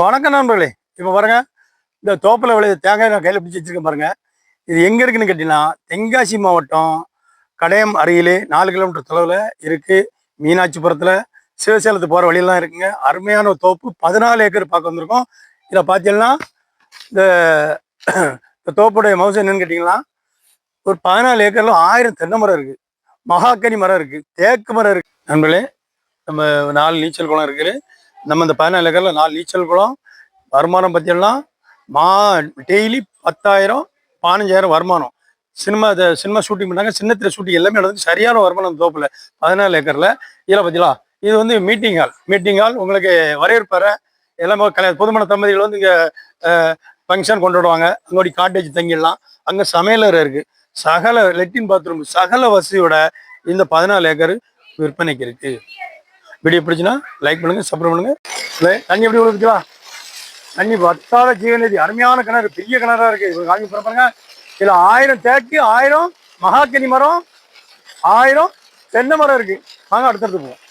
வணக்கம் நண்பர்களே. இப்போ பாருங்க, இந்த தோப்பில் விளைய தேங்காய் நான் கையில் பிடிச்சி வச்சிருக்கேன் பாருங்க. இது எங்கே இருக்குன்னு கேட்டிங்கன்னா, தென்காசி மாவட்டம் கடையம் அருகிலே 4 கிலோமீட்டர் தொலைவில் இருக்குது. மீனாட்சிபுரத்தில் சிவசேலத்துக்கு போகிற வழியெல்லாம் இருக்குங்க. அருமையான ஒரு தோப்பு, 14 ஏக்கர் பார்க்க வந்திருக்கோம். இதில் பார்த்தீங்கன்னா இந்த தோப்புடைய மவுசம் என்னன்னு கேட்டிங்கன்னா, ஒரு 14 ஏக்கரில் 1000 தென்னை மரம் இருக்குது, மகாக்கனி மரம் இருக்குது, தேக்கு மரம் இருக்குது. நண்பர்களே, நம்ம 4 நீச்சல் குளம் இருக்குது. நம்ம இந்த 14 ஏக்கரில் 4 நீச்சல் குளம். வருமானம் பார்த்தீங்கன்னா டெய்லி 10,000 15,000 வருமானம். சினிமா ஷூட்டிங் பண்ணாங்க, சின்னத்திரை ஷூட்டிங் எல்லாமே நடந்து சரியான வருமானம் அந்த தோப்பில் 14 ஏக்கரில். இதில் பார்த்தீங்களா, இது வந்து மீட்டிங் ஹால் உங்களுக்கு வரவேற்பறை எல்லாமே புதுமண தம்பதிகள் வந்து இங்கே ஃபங்க்ஷன் கொண்டாடுவாங்க. அங்கோடி காட்டேஜ் தங்கிடலாம். அங்கே சமையலறை இருக்குது, சகல லெட்டின் பாத்ரூம் சகல வசதியோட இந்த 14 ஏக்கர் விற்பனைக்கு இருக்குது. வீடியோ பிடிச்சுன்னா லைக் பண்ணுங்க, சப்ஸ்கிரைப் பண்ணுங்க. தண்ணி எப்படி விழுந்துக்கலாம், தண்ணி வத்தாத ஜீவநதி, அருமையான கிணறு, பெரிய கிணறா இருக்கு. காமி பாருங்க, இதுல 1000 தேக்கு, 1000 மகாக்கனி மரம், 1000 தென்னை மரம் இருக்கு. வாங்க அடுத்தடுத்து போவோம்.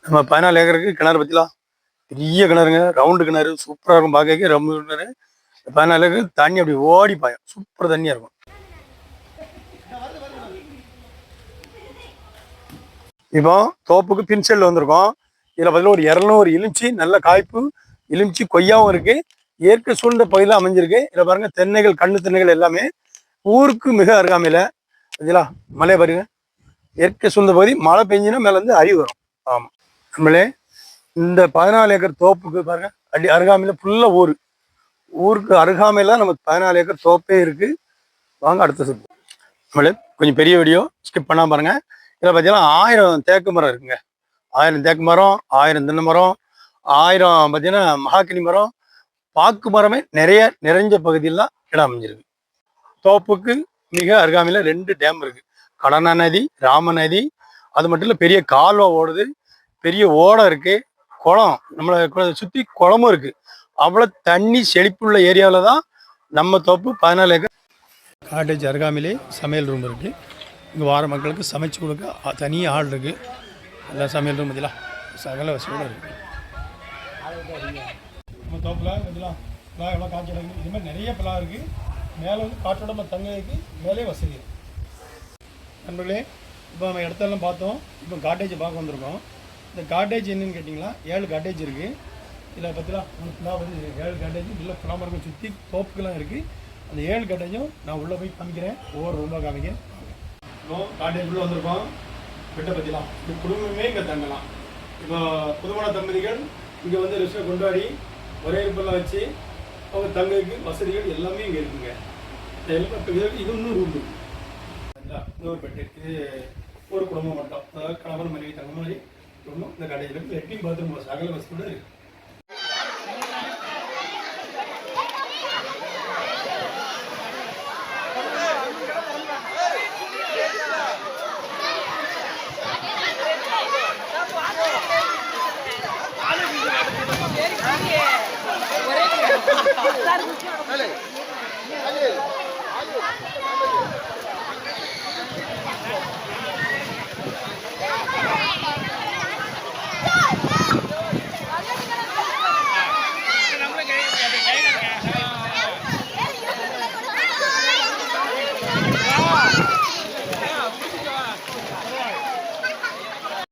நம்ம 14 ஏக்கருக்கு கிணறு பத்திலாம் பெரிய கிணறுங்க, ரவுண்டு கிணறு, சூப்பரா இருக்கும் பார்க்க. ரவுண்டு கிணறு 14 ஏக்கருக்கு தண்ணி அப்படி ஓடி பாயும், சூப்பர் தண்ணியா இருக்கும். இப்போ தோப்புக்கு பின்செல் வந்திருக்கோம். இதில் பார்த்தீங்கன்னா ஒரு 200 இலிச்சி நல்ல காய்ப்பு, இலிச்சி கொய்யாவும் இருக்கு. இயற்கை சூழ்ந்த பகுதியில் அமைஞ்சிருக்கு. இதில் பாருங்க, தென்னைகள், கண்ணு தென்னைகள் எல்லாமே ஊருக்கு மிக அருகாமையில். சரிங்களா, மழை பாருங்க, இயற்கை சூழ்ந்த பகுதி. மழை பெஞ்சினா மேலே வந்து அருவி வரும். ஆமாம் நம்மளே, இந்த 14 ஏக்கர் தோப்புக்கு பாருங்க, அருகாமையில் ஃபுல்லாக ஊருக்கு அருகாமையில் நம்ம 14 ஏக்கர் தோப்பே இருக்கு. வாங்க அடுத்த சுற்று. நம்மளே கொஞ்சம் பெரிய வீடியோ ஸ்கிப் பண்ணாம பாருங்க. இதில் பார்த்தீங்கன்னா 1000 தேக்கு மரம் இருக்குங்க. 1000 தேக்கு மரம், 1000 தென்னை மரம், 1000 பார்த்தீங்கன்னா மகாக்கனி மரம், பாக்கு மரமே நிறைஞ்ச பகுதியில் தான் இடம் அமைஞ்சிருக்கு. தோப்புக்கு மிக அருகாமையில் 2 டேம் இருக்கு. கடனா நதி, ராம நதி. அது மட்டும் இல்லை, பெரிய கால்வா ஓடுது, பெரிய ஓடை இருக்கு, குளம், நம்மளை சுற்றி குளமும் இருக்கு. அவ்வளோ தண்ணி செழிப்புள்ள ஏரியாவில் தான் நம்ம தோப்பு 14 ஏக்கர். காட்டேஜ் அருகாமையிலே சமையல் ரூம் இருக்கு. இங்கே வார மக்களுக்கு சமைச்சு கொடுக்க தனியாக ஆள் இருக்குது. எல்லா சமையல் ரூம் இதெல்லாம் சகல வசதியோடு இருக்குது. நம்ம தோப்பில் இதெல்லாம் பிளா எவ்வளோ காய்ச்சல் இருக்குது. இது மாதிரி நிறைய பிளா இருக்குது. மேலே வந்து காற்றோட தங்கிறதுக்கு மேலே வசதி இருக்குது. நண்பர்களே, இப்போ நம்ம இடத்தெல்லாம் பார்த்தோம். இப்போ காட்டேஜ் பார்க்க வந்திருக்கோம். இந்த காட்டேஜ் என்னன்னு கேட்டிங்கன்னா 7 காட்டேஜ் இருக்குது. இதில் பார்த்தீங்கன்னா பிளா வந்து 7 காட்டேஜ் இல்லை பிளா மரங்கள் சுற்றி தோப்புக்கெல்லாம் இருக்குது. அந்த 7 காட்டேஜும் நான் உள்ளே போய் காமிக்கிறேன், ஒவ்வொரு ரூமாக காமிக்கிறேன். காட்டேஜுக்குள்ளே வந்திருக்கோம். கிட்ட பற்றிலாம் இந்த குடும்பமே இங்கே தங்கலாம். இப்போ புதுமண தம்பதிகள் இங்கே வந்து ரிசர்வ் கொண்டாடி ஒரே இருப்பெல்லாம் வச்சு அவங்க தங்களுக்கு வசதிகள் எல்லாமே இங்கே இருக்குங்க. இது இன்னும் ரூம் இருக்குது. இன்னொரு பெட்டு, இது ஒரு குடும்பம் மட்டும், அதாவது கணவன் மனைவி தங்க மாதிரி குடும்பம். இந்த கடையில் லெட்டின் பாத்ரூம் சகல வசதியோடு இருக்குது.